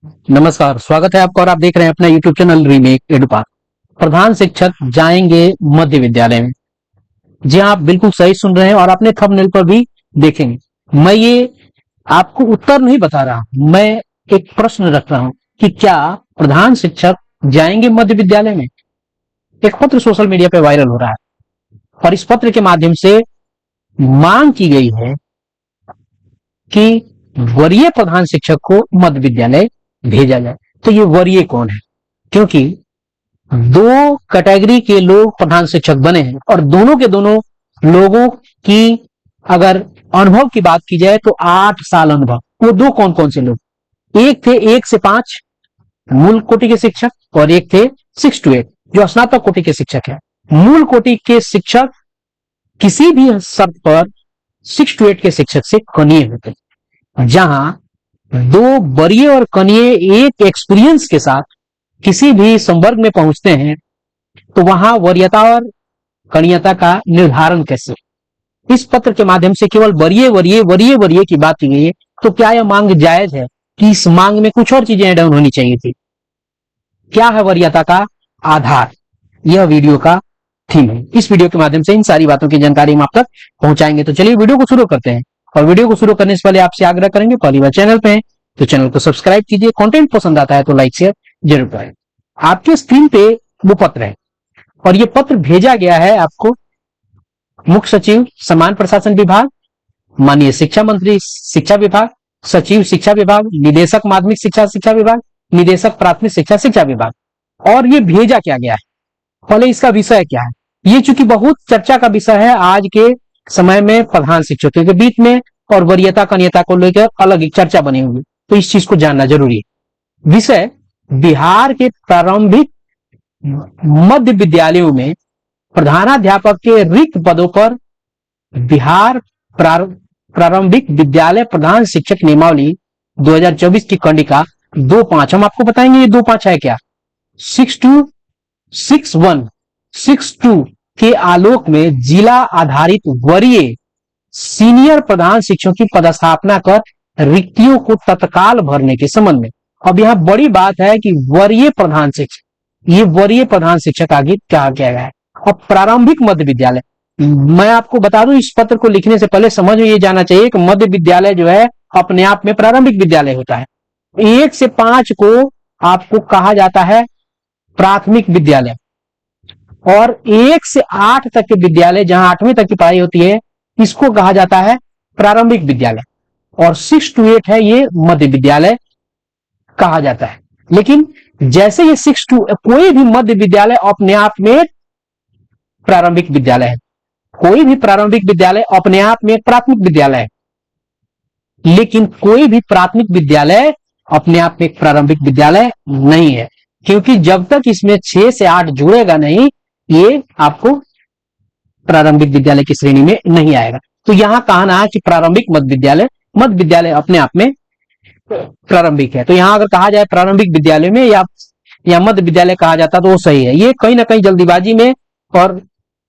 नमस्कार, स्वागत है आपका और आप देख रहे हैं अपना यूट्यूब चैनल रीमेक एडुपाथ। प्रधान शिक्षक जाएंगे मध्य विद्यालय में। जी हाँ, आप बिल्कुल सही सुन रहे हैं और आपने थंबनेल पर भी देखेंगे। मैं ये आपको उत्तर नहीं बता रहा, मैं एक प्रश्न रख रहा हूं कि क्या प्रधान शिक्षक जाएंगे मध्य विद्यालय में। एक पत्र सोशल मीडिया पे वायरल हो रहा है और इस पत्र के माध्यम से मांग की गई है कि वरीय प्रधान शिक्षक को मध्य विद्यालय भेजा जाए। तो ये वरीय कौन है, क्योंकि दो कैटेगरी के लोग प्रधान शिक्षक बने हैं और दोनों के दोनों लोगों की अगर अनुभव की बात की जाए तो 8 साल अनुभव। वो दो कौन कौन से लोग, एक थे 1 से 5 मूल कोटि के शिक्षक और एक थे 6 to 8 जो स्नातक कोटि के शिक्षक है। मूल कोटि के शिक्षक किसी भी शर्त पर 6 to 8 के शिक्षक से कनीय होते हैं, जहां दो वरीय और कनीय एक एक्सपीरियंस के साथ किसी भी संवर्ग में पहुंचते हैं तो वहां वरीयता और कनीयता का निर्धारण कैसे। इस पत्र के माध्यम से केवल वरीय वरीय वरीय वरीय की बात की गई है। तो क्या यह मांग जायज है कि इस मांग में कुछ और चीजें ऐड ऑन होनी चाहिए थी। क्या है वरीयता का आधार, यह वीडियो का थीम है। इस वीडियो के माध्यम से इन सारी बातों की जानकारी हम आप तक पहुंचाएंगे। तो चलिए वीडियो को शुरू करते हैं और वीडियो को शुरू करने से पहले आपसे आग्रह करेंगे, पहली बार चैनल पे हैं तो चैनल को सब्सक्राइब कीजिए, कंटेंट पसंद आता है तो लाइक शेयर जरूर करें। आपके स्क्रीन पे वो पत्र है और ये पत्र भेजा गया है आपको मुख्य सचिव समान प्रशासन विभाग, माननीय शिक्षा मंत्री शिक्षा विभाग, सचिव शिक्षा विभाग, निदेशक माध्यमिक शिक्षा शिक्षा विभाग, निदेशक प्राथमिक शिक्षा शिक्षा विभाग। और ये भेजा क्या गया है, पहले इसका विषय क्या है। ये चूंकि बहुत चर्चा का विषय है आज के समय में प्रधान शिक्षकों के बीच में और वरीयता कनीयता को लेकर अलग एक चर्चा बनी हुई, तो इस चीज को जानना जरूरी है। विषय बिहार के प्रारंभिक मध्य विद्यालयों में प्रधानाध्यापक के रिक्त पदों पर बिहार प्रारंभिक विद्यालय प्रधान शिक्षक नियमावली 2024 की कंडिका 2.5 हम आपको बताएंगे। ये 2.5 है क्या, 626162 के आलोक में जिला आधारित वरीय सीनियर प्रधान शिक्षकों की पदस्थापना कर रिक्तियों को तत्काल भरने के संबंध में। अब यहां बड़ी बात है कि वरीय प्रधान शिक्षक, ये वरीय प्रधान शिक्षक आगे क्या किया गया है। और प्रारंभिक मध्य विद्यालय, मैं आपको बता दूं इस पत्र को लिखने से पहले समझ में ये जाना चाहिए कि मध्य विद्यालय जो है अपने आप में प्रारंभिक विद्यालय होता है। 1 से 5 को आपको कहा जाता है प्राथमिक विद्यालय और 1 से 8 तक के विद्यालय जहां 8वीं तक की पढ़ाई होती है इसको कहा जाता है प्रारंभिक विद्यालय और 6 to 8 है ये मध्य विद्यालय कहा जाता है। लेकिन जैसे ये 6 to कोई भी मध्य विद्यालय अपने आप में प्रारंभिक विद्यालय है, कोई भी प्रारंभिक विद्यालय अपने आप में प्राथमिक विद्यालय है, लेकिन कोई भी प्राथमिक विद्यालय अपने आप में एक प्रारंभिक विद्यालय नहीं है, क्योंकि जब तक इसमें 6 से 8 जुड़ेगा नहीं ये आपको प्रारंभिक विद्यालय की श्रेणी में नहीं आएगा। तो यहां कहना है कि प्रारंभिक मध्य विद्यालय अपने आप में प्रारंभिक है। तो यहां अगर कहा जाए प्रारंभिक विद्यालय में या मध्य विद्यालय कहा जाता तो वो सही है। ये कहीं ना कहीं जल्दीबाजी में और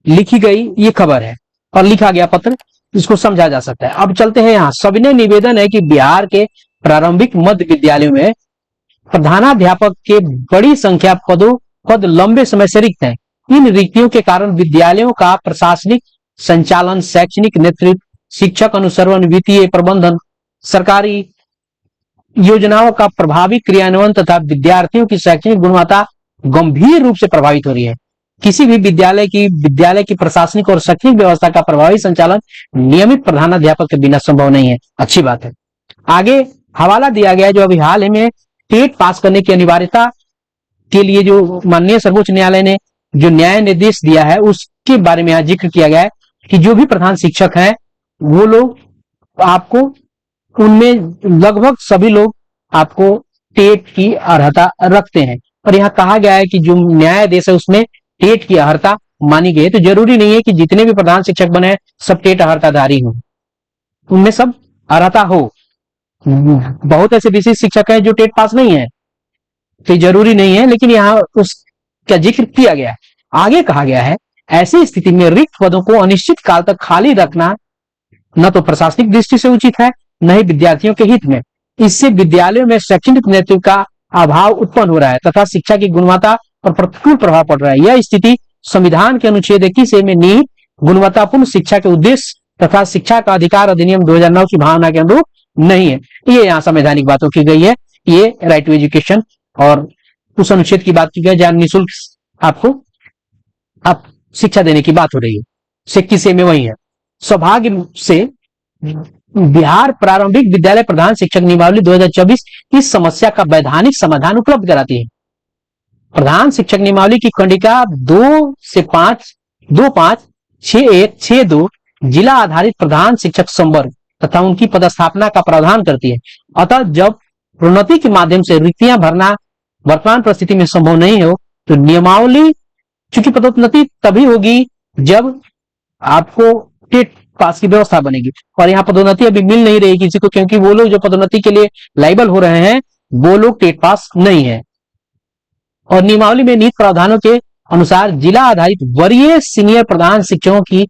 लिखी गई ये खबर है और लिखा गया पत्र, इसको समझा जा सकता है। अब चलते हैं यहां सविनय निवेदन है कि बिहार के प्रारंभिक मध्य विद्यालयों में प्रधानाध्यापक के बड़ी संख्या पद लंबे समय से रिक्त हैं। इन रिक्तियों के कारण विद्यालयों का प्रशासनिक संचालन, शैक्षणिक नेतृत्व, शिक्षक अनुसरण, वित्तीय प्रबंधन, सरकारी योजनाओं का प्रभावी क्रियान्वयन तथा विद्यार्थियों की शैक्षणिक गुणवत्ता गंभीर रूप से प्रभावित हो रही है। किसी भी विद्यालय की प्रशासनिक और शैक्षणिक व्यवस्था का प्रभावी संचालन नियमित प्रधानाध्यापक के बिना संभव नहीं है। अच्छी बात है। आगे हवाला दिया गया जो अभी हाल ही में टेट पास करने की अनिवार्यता के लिए जो माननीय सर्वोच्च न्यायालय ने जो न्याय निर्देश दिया है उसके बारे में यहां जिक्र किया गया है कि जो भी प्रधान शिक्षक हैं वो लोग आपको, उनमें लगभग सभी लोग आपको टेट की अर्हता रखते हैं। और यहां कहा गया है कि जो न्यायाधीश है उसमें टेट की अर्हता मानी गई है। तो जरूरी नहीं है कि जितने भी प्रधान शिक्षक बने सब टेट अर्हताधारी हो, उनमें सब अर्हता हो। बहुत ऐसे विशेष शिक्षक हैं जो टेट पास नहीं है, तो जरूरी नहीं है, लेकिन यहाँ उसका जिक्र किया गया है। आगे कहा गया है ऐसी स्थिति में रिक्त पदों को अनिश्चित काल तक खाली रखना न तो प्रशासनिक दृष्टि से उचित है न ही विद्यार्थियों के हित में। इससे विद्यालयों में शैक्षणिक नेतृत्व का अभाव उत्पन्न हो रहा है तथा शिक्षा की गुणवत्ता पर प्रतिकूल प्रभाव पड़ रहा है। यह स्थिति संविधान के अनुच्छेद 21 में निहित गुणवत्तापूर्ण शिक्षा के उद्देश्य तथा शिक्षा का अधिकार अधिनियम 2009 की भावना के अनुरूप नहीं है। ये यहाँ संवैधानिक बातों की गई है। ये राइट टू एजुकेशन और उस अनुच्छेद की बात की गई जहां निःशुल्क आपको आप शिक्षा देने की बात हो रही है। 21 में वही है। सौभाग्य से बिहार प्रारंभिक विद्यालय प्रधान शिक्षक नियमावली 2024 इस समस्या का वैधानिक समाधान उपलब्ध कराती है। प्रधान शिक्षक नियमावली की कंडिका 2-5-6-1-6-2 जिला आधारित प्रधान शिक्षक संवर्ग तथा उनकी पदस्थापना का प्रावधान करती है। अतः जब प्रोन्नति के माध्यम से रिक्तियां भरना वर्तमान परिस्थिति में संभव नहीं हो तो नियमावली, चूंकि पदोन्नति तभी होगी जब आपको टेट पास की व्यवस्था बनेगी, और यहाँ पदोन्नति अभी मिल नहीं रही किसी को, क्योंकि वो लोग जो पदोन्नति के लिए लाइबल हो रहे हैं वो लोग टेट पास नहीं है। और नियमावली में निहित प्रावधानों के अनुसार जिला आधारित वरीय सीनियर प्रधान शिक्षकों की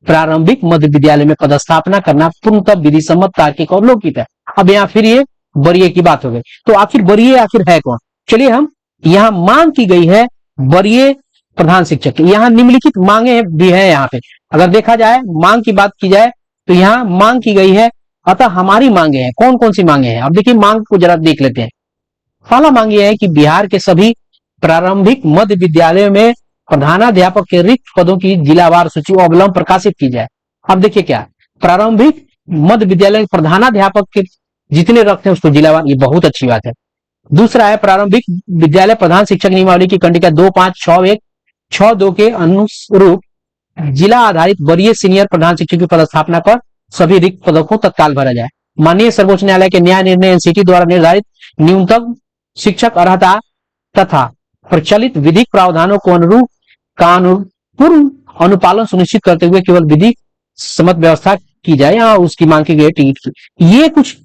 प्रारंभिक मध्य विद्यालय में पदस्थापना करना पूर्णतः विधि सम्मत, तार्किक और लौकिक है। अब यहाँ फिर ये वरीय की बात हो गई, तो आखिर वरीय आखिर है कौन? चलिए, हम यहाँ मांग की गई है वरीय प्रधान शिक्षक की। यहाँ निम्नलिखित मांगे भी है। यहाँ पे अगर देखा जाए, मांग की बात की जाए तो यहाँ मांग की गई है। अतः हमारी मांगे हैं, कौन कौन सी मांगे हैं? अब देखिए, मांग को जरा देख लेते हैं। पहला मांग यह है कि बिहार के सभी प्रारंभिक मध्य विद्यालयों में प्रधानाध्यापक के रिक्त पदों की जिलावार सूची अवलंब प्रकाशित की जाए। अब देखिए, क्या प्रारंभिक मध्य विद्यालय प्रधानाध्यापक के जितने रखते हैं उसको जिलावार, ये बहुत अच्छी बात है। दूसरा है, प्रारंभिक विद्यालय प्रधान शिक्षक नियमावली की कंडिका 2-5-6-1-6-2 के अनुरूप जिला आधारित वरीय सीनियर प्रधान शिक्षक की पदस्थापना पर सभी रिक्त पदों को तत्काल भरा जाए। माननीय सर्वोच्च न्यायालय के न्याय निर्णय एनसीटी द्वारा निर्धारित न्यूनतम शिक्षक अर्हता तथा प्रचलित विधिक प्रावधानों को अनुरूप कानूनपूर्ण अनुपालन सुनिश्चित करते हुए केवल विधि सम्मत व्यवस्था की जाए, या उसकी मांग की गई टिकट की। ये कुछ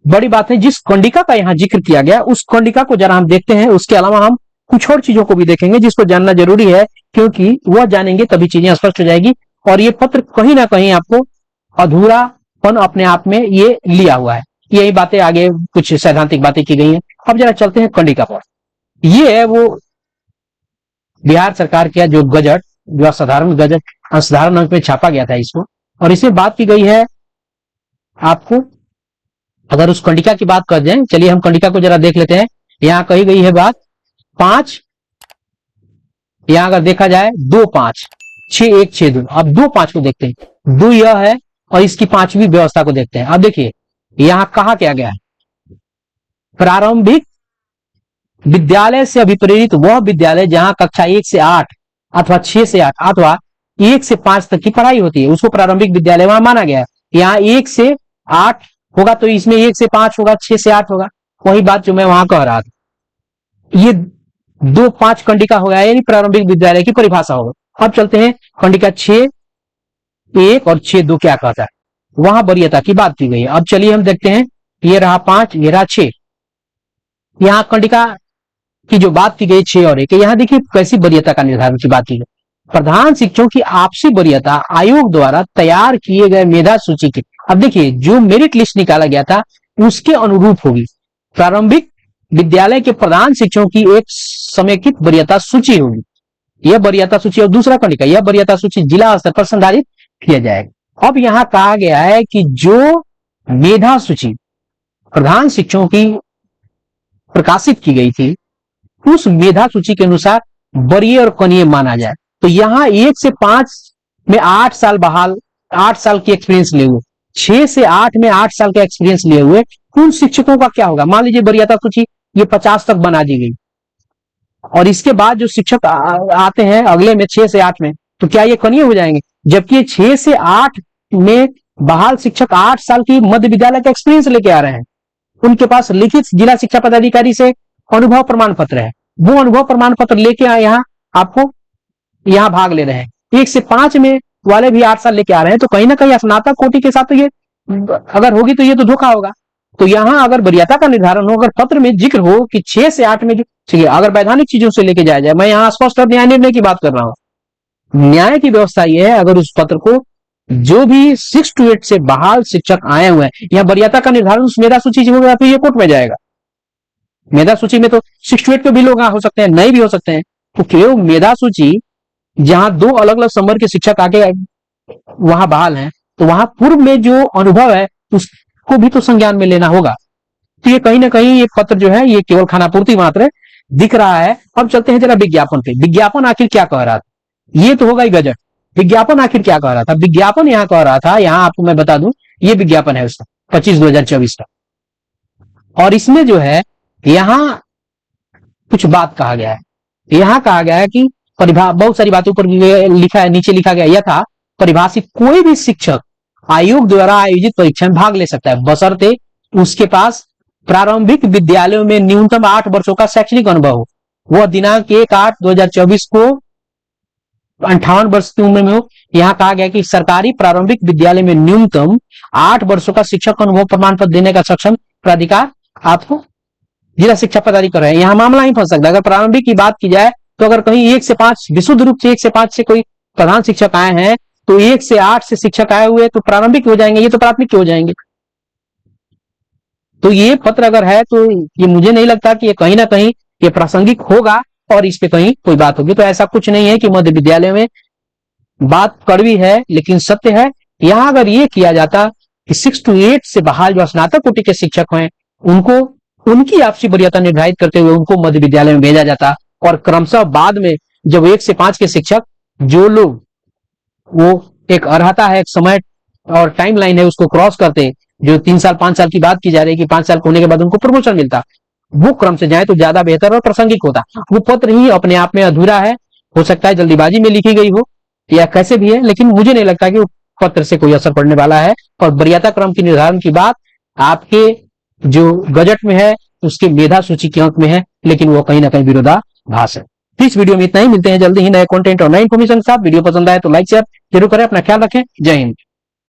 बड़ी बात है। जिस कंडिका का यहाँ जिक्र किया गया उस कंडिका को जरा हम देखते हैं। उसके अलावा हम कुछ और चीजों को भी देखेंगे जिसको जानना जरूरी है, क्योंकि वह जानेंगे तभी चीजें स्पष्ट हो जाएगी। और ये पत्र कहीं ना कहीं आपको अधूरापन अपने आप में ये लिया हुआ है। यही बातें आगे कुछ सैद्धांतिक बातें की गई हैं। अब जरा चलते हैं कंडिका पर। ये है वो बिहार सरकार का जो गजट, जो असाधारण गजट असाधारण अंक में छापा गया था इसको, और इसमें बात की गई है आपको। अगर उस कंडिका की बात कर दें, चलिए हम कंडिका को जरा देख लेते हैं। यहां कही गई है बात 5, यहां अगर देखा जाए 2-5-6-1-6-2। अब 2-5 को देखते हैं। 2 यह है और इसकी 5वीं व्यवस्था को देखते हैं। अब देखिए, यहां कहा क्या गया है, प्रारंभिक विद्यालय से अभिप्रेरित वह विद्यालय जहां कक्षा 1 से 8 अथवा 6 से 8 अथवा 1 से 5 तक की पढ़ाई होती है उसको प्रारंभिक विद्यालय वहां माना गया है। यहाँ 1 से 8 होगा तो इसमें 1 से 5 होगा, 6 से 8 होगा। वही बात जो मैं वहां कह रहा था। ये 2-5 कंडिका हो गया, यानी प्रारंभिक विद्यालय की परिभाषा होगा। अब चलते हैं कंडिका 6-1 और 6-2 क्या कहता है। वहां वरीयता की बात की गई है। अब चलिए हम देखते हैं। ये रहा 5, ये रहा 6। यहाँ कंडिका की जो बात की गई 6 और 1, यहां देखिए कैसी वरीयता का निर्धारण की बात की गई। प्रधान शिक्षकों की आपसी वरीयता आयोग द्वारा तैयार किए गए मेधा सूची की, अब देखिए जो मेरिट लिस्ट निकाला गया था उसके अनुरूप होगी। प्रारंभिक विद्यालय के प्रधान शिक्षकों की एक समेकित वरीयता सूची होगी। यह वरीयता सूची, और दूसरा कंडिका, यह वरीयता सूची जिला स्तर पर संधारित किया जाएगा। अब यहां कहा गया है कि जो मेधा सूची प्रधान शिक्षकों की प्रकाशित की गई थी उस मेधा सूची के अनुसार वरीय और कनीय माना जाए। तो यहां 1 से 5 में 8 साल बहाल, 8 साल की एक्सपीरियंस लिए हुए, 6 से 8 में 8 साल का एक्सपीरियंस लिए हुए उन शिक्षकों का क्या होगा? मान लीजिए वरीयता सूची ये 50 तक बना दी गई, और इसके बाद जो शिक्षक आते हैं अगले में 6 से 8 में, तो क्या ये कनीय हो जाएंगे? जबकि 6 से 8 में बहाल शिक्षक 8 साल की मध्य विद्यालय का एक्सपीरियंस लेके आ रहे हैं। उनके पास लिखित जिला शिक्षा पदाधिकारी से अनुभव प्रमाण पत्र है। वो अनुभव प्रमाण पत्र लेके यहाँ आपको यहाँ भाग ले रहे हैं। 1 से 5 में वाले भी 8 साल लेके आ रहे हैं, तो कहीं ना कहीं स्नातक कोटि के साथ तो ये अगर होगी तो ये तो धोखा होगा। तो यहाँ अगर वरीयता का निर्धारण हो, अगर पत्र में जिक्र हो कि 6 से 8 में, ठीक है, अगर वैधानिक चीजों से लेके जाया जाए, मैं यहाँ स्पष्ट और न्याय निर्णय की बात कर रहा हूँ। न्याय की व्यवस्था यह है, अगर उस पत्र को जो भी 6 to 8 से बहाल शिक्षक आए हुए हैं, यहां वरीयता का निर्धारण उस मेधा सूची से होगा, फिर ये कोर्ट में जाएगा। मेधा सूची में तो 6 to 8 के भी लोग हो सकते हैं, नए भी हो सकते हैं। तो केवल मेधा सूची जहां 2 अलग अलग संवर्ग के शिक्षक आके वहां बहाल हैं, तो वहां पूर्व में जो अनुभव है उसको भी तो संज्ञान में लेना होगा। तो ये कहीं ना कहीं ये पत्र जो है ये केवल खानापूर्ति मात्र दिख रहा है। अब चलते हैं जरा विज्ञापन पे। विज्ञापन आखिर क्या कह रहा था, ये तो होगा ही गजट। विज्ञापन आखिर क्या कह रहा था, विज्ञापन यहां कह रहा था, यहां आपको मैं बता दूं, ये विज्ञापन है उसका 25/2024 का, और इसमें जो है यहां कुछ बात कहा गया है। यहां कहा गया है कि बहुत सारी बातों पर लिखा है, नीचे लिखा गया यथा परिभाषित कोई भी शिक्षक आयोग द्वारा आयोजित परीक्षा में भाग ले सकता है, बशर्ते उसके पास प्रारंभिक विद्यालयों में न्यूनतम 8 वर्षों का शैक्षणिक अनुभव हो। वह दिनांक 1/8/2024 को 58 वर्ष की उम्र में हो। यहां कहा गया कि सरकारी प्रारंभिक विद्यालय में न्यूनतम 8 वर्षों का शिक्षक अनुभव प्रमाण पत्र देने का सक्षम प्राधिकार आपको जिला शिक्षा पदाधिकारी है। यहां मामला ही फंस सकता है। अगर प्रारंभिक की बात की जाए तो अगर कहीं 1 से 5 विशुद्ध रूप से 1 से 5 से कोई प्रधान शिक्षक आए हैं, तो 1 से 8 से शिक्षक आए हुए तो प्रारंभिक हो जाएंगे, ये तो प्राथमिक हो जाएंगे। तो ये पत्र अगर है तो ये मुझे नहीं लगता कि ये कहीं ना कहीं ये प्रासंगिक होगा और इस पे कहीं कोई बात होगी। तो ऐसा कुछ नहीं है कि मध्य विद्यालय में बात कड़वी है लेकिन सत्य है। यहां अगर ये किया जाता कि 6 to 8 से बहाल जो स्नातक कोटि के शिक्षक हैं उनको उनकी आपसी वरीयता निर्धारित करते हुए उनको मध्य विद्यालय में भेजा जाता, और क्रमशः बाद में जब 1 से 5 के शिक्षक जो लोग वो एक अर्हता है, एक समय और टाइम लाइन है उसको क्रॉस करते, जो 3 साल 5 साल की बात की जा रही है कि 5 साल होने के बाद उनको प्रमोशन मिलता, वो क्रम से जाए तो ज्यादा बेहतर और प्रासंगिक होता। वो पत्र ही अपने आप में अधूरा है, हो सकता है जल्दीबाजी में लिखी गई हो या कैसे भी है, लेकिन मुझे नहीं लगता कि पत्र से कोई असर पड़ने वाला है। और वरीयता क्रम की निर्धारण की बात आपके जो गजट में है उसके मेधा सूची के अंक में है, लेकिन वो कहीं ना कहीं विरोधाभास है। इस वीडियो में इतना ही, मिलते हैं जल्दी ही नए कंटेंट और नई इन्फॉर्मेशन के साथ। वीडियो पसंद आए तो लाइक शेयर जरूर करें, अपना ख्याल रखें, जय हिंद।